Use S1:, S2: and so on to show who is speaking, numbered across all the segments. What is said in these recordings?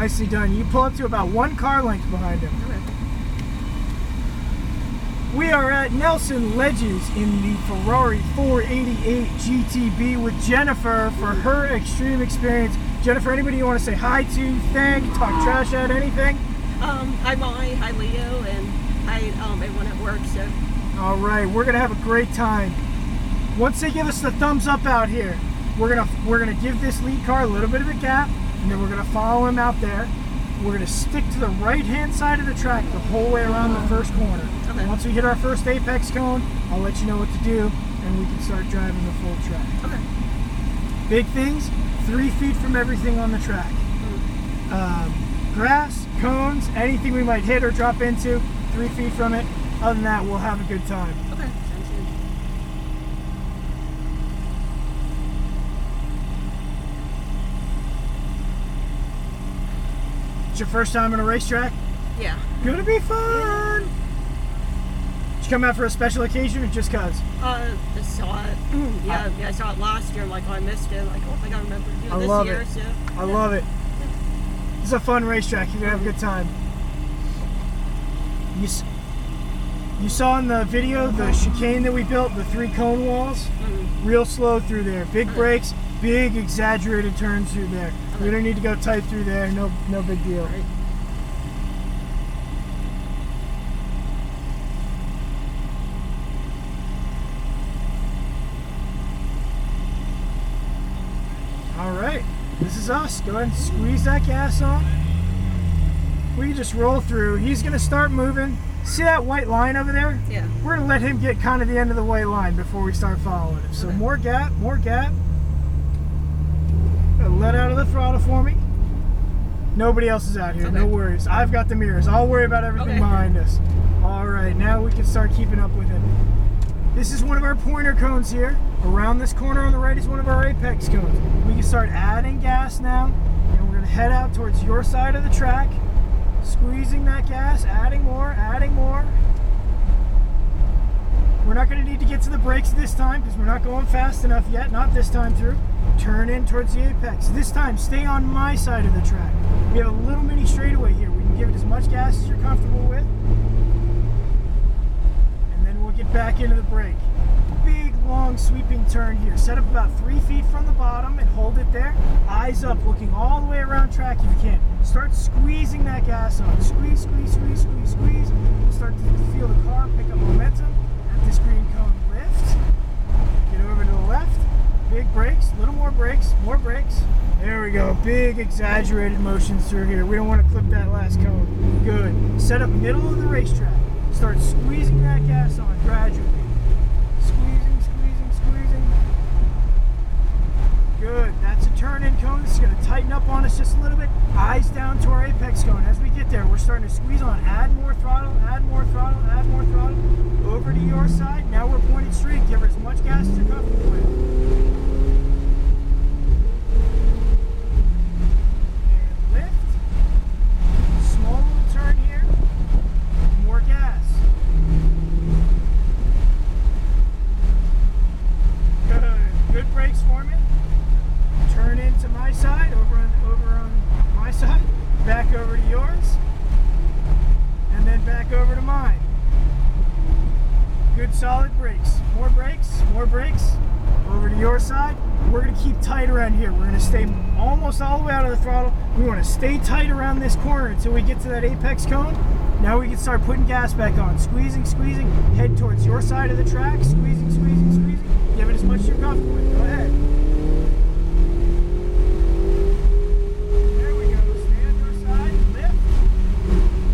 S1: Nicely done. You pull up to about 1 car length behind him.
S2: Okay.
S1: We are at Nelson Ledges in the Ferrari 488 GTB with Jennifer for her Xtreme Xperience. Jennifer, anybody you want to say hi to, thank, talk trash at, anything?
S2: Hi Molly, hi Leo, and hi everyone at work. So.
S1: All right, we're gonna have a great time. Once they give us the thumbs up out here, we're gonna give this lead car a little bit of a gap, and then we're gonna follow him out there. We're gonna stick to the right-hand side of the track the whole way around the first corner.
S2: Okay.
S1: Once we hit our first apex cone, I'll let you know what to do, and we can start driving the full track.
S2: Okay.
S1: Big things: 3 feet from everything on the track. Grass, cones, anything we might hit or drop into, 3 feet from it. Other than that, we'll have a good time.
S2: Okay. Sounds good.
S1: It's your first time on a racetrack?
S2: Yeah.
S1: Gonna be fun! Did you come out for a special occasion or just cause?
S2: I saw it. Yeah, I saw it last year. I'm like, oh, I missed it. Like, oh, I gotta remember to do
S1: I
S2: it
S1: love
S2: this year.
S1: it.
S2: So,
S1: I love it. It's a fun racetrack. You're gonna have a good time. You saw in the video the chicane that we built, the 3 cone walls. Real slow through there. Big brakes, big exaggerated turns through there. We don't need to go tight through there. No big deal.
S2: Right.
S1: All right, this is us. Go ahead and squeeze that gas on. We can just roll through. He's gonna start moving. See that white line over there?
S2: Yeah.
S1: We're gonna let him get kind of the end of the white line before we start following him. So more gap, more gap. Let out of the throttle for me. Nobody else is out here, no worries. I've got the mirrors. I'll worry about everything behind us. All right, now we can start keeping up with him. This is one of our pointer cones here. Around this corner on the right is one of our apex cones. We can start adding gas now, and we're gonna head out towards your side of the track, squeezing that gas, adding more, adding more. We're not gonna need to get to the brakes this time because we're not going fast enough yet, not this time through. Turn in towards the apex. This time, stay on my side of the track. We have a little mini straightaway here. We can give it as much gas as you're comfortable with. And then we'll get back into the brake. Big, long, sweeping turn here. Set up about 3 feet from the bottom and hold it there. Eyes up, looking all the way around track if you can. Start squeezing that gas on. Squeeze, squeeze, squeeze, squeeze, squeeze. You'll start to feel the car pick up momentum. At this green cone, lift. Get over to the left. Big brakes, little more brakes, more brakes. There we go. Big exaggerated motions through here. We don't want to clip that last cone. Good. Set up middle of the racetrack. Start squeezing that gas on gradually. Squeezing, squeezing, squeezing. Good. That's a turn-in cone. This is going to tighten up on us just a little bit. Eyes down to our apex cone. As we get there, we're starting to squeeze on. Add more throttle, add more throttle, add more throttle. Over to your side. Now we're pointed straight. Give her as much gas as you're comfortable with. Solid brakes. More brakes, more brakes. Over to your side. We're going to keep tight around here. We're going to stay almost all the way out of the throttle. We want to stay tight around this corner until we get to that apex cone. Now we can start putting gas back on. Squeezing, squeezing. Head towards your side of the track. Squeezing, squeezing, squeezing. Give it as much as you're comfortable with. Go ahead. There we go. Stay on your side. Lift.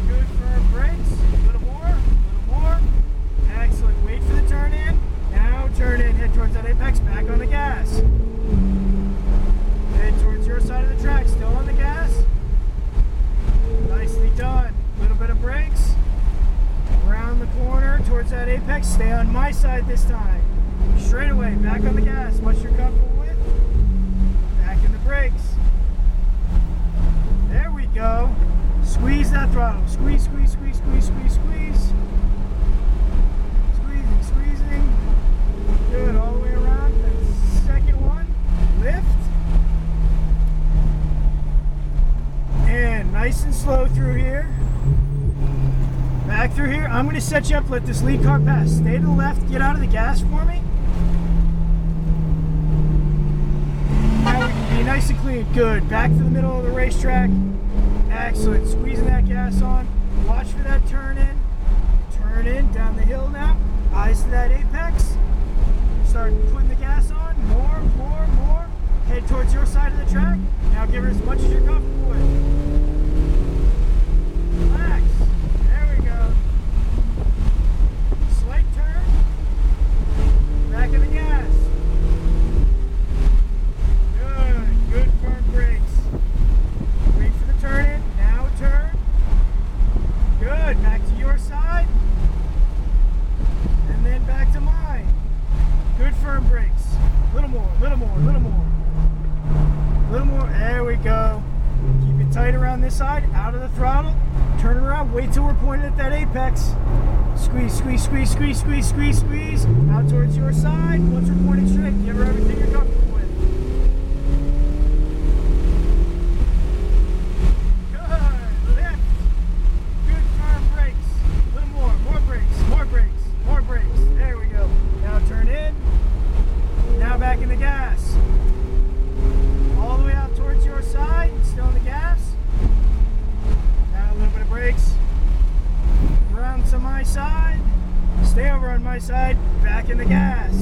S1: Good firm brakes. A little more. A little more. Excellent. Wait for the turn in. Now turn in. Head towards that apex. Back on the gas. Head towards your side of the track. Still on the gas. Nicely done. A little bit of brakes. Around the corner towards that apex. Stay on my side this time. Straight away. Back on the gas. Much you're comfortable with. Back in the brakes. There we go. Squeeze that throttle. Squeeze, squeeze, squeeze, squeeze, squeeze, squeeze. Squeezing, squeezing. Good, all the way around. That second one. Lift. And Nice and slow through here. Back through here. I'm going to set you up, let this lead car pass. Stay to the left, get out of the gas for me. Now we can be nice and clean. Good. Back to the middle of the racetrack. Excellent. Squeezing that gas on. Watch for that turn in. Turn in down the hill now. Eyes to that apex. Start putting the gas on. More, more, more. Head towards your side of the track. Now give her as much as you're comfortable with. Relax. There we go. Slight turn. Back of the gas. Good. Good firm brakes. Wait for the turn in. Now turn. Good. Back to your side. And then back to mine. Good firm brakes. Little more, little more, little more. Little more. There we go. Keep it tight around this side. Out of the throttle. Turn it around. Wait till we're pointed at that apex. Squeeze, squeeze, squeeze, squeeze, squeeze, squeeze, squeeze. Out towards your side. Once we're pointing straight, give her everything you're comfortable with. Good. Lift. Good firm brakes. A little more. More brakes. More brakes. More brakes. There we go. Now turn in. Now back in the gas. All the way out towards your side. Still in the gas. Now a little bit of brakes. Around to my side. Stay over on my side. Back in the gas.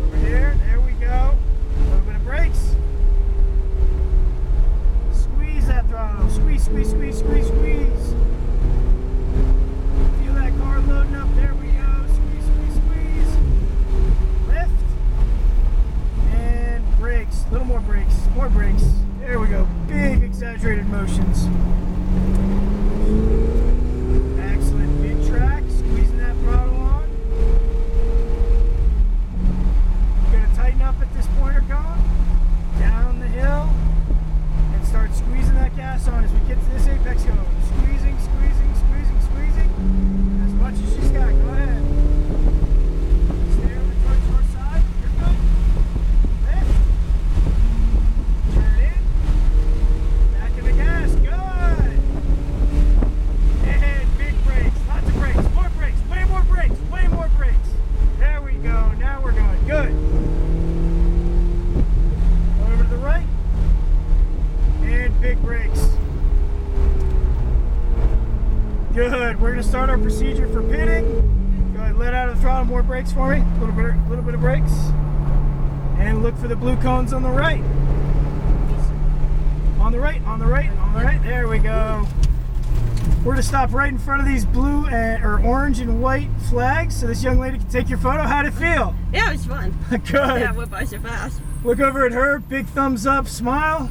S1: Over here. There we go. A little bit of brakes. Squeeze that throttle. Squeeze, squeeze, squeeze, squeeze, squeeze. Feel that car loading up. There we go. Squeeze, squeeze, squeeze. Lift. And brakes. A little more brakes. More brakes. There we go. Big exaggerated motions. Excellent. Mid-track. Squeezing that throttle on. You're going to tighten up at this pointer cone. Down the hill. And start squeezing that gas on as we get to this apex cone. Squeezing, squeezing, squeezing, squeezing. As much as she's got. Go ahead. Stay over towards your side. You're good. Lift. Turn in. Back in the gas. Good. And big brakes. Lots of brakes. More brakes. Way more brakes. Way more brakes. There we go. Now we're going. Good. Over to the right. And big brakes. Good. We're going to start our procedure for pitting. Go ahead, let out of the throttle. More brakes for me. A little bit of brakes. And look for the blue cones on the right. On the right, on the right, on the right. There we go. We're to stop right in front of these blue or orange and white flags so this young lady can take your photo. How'd it feel?
S2: Yeah, it was fun.
S1: Good.
S2: Yeah, it went by so fast.
S1: Look over at her. Big thumbs up. Smile.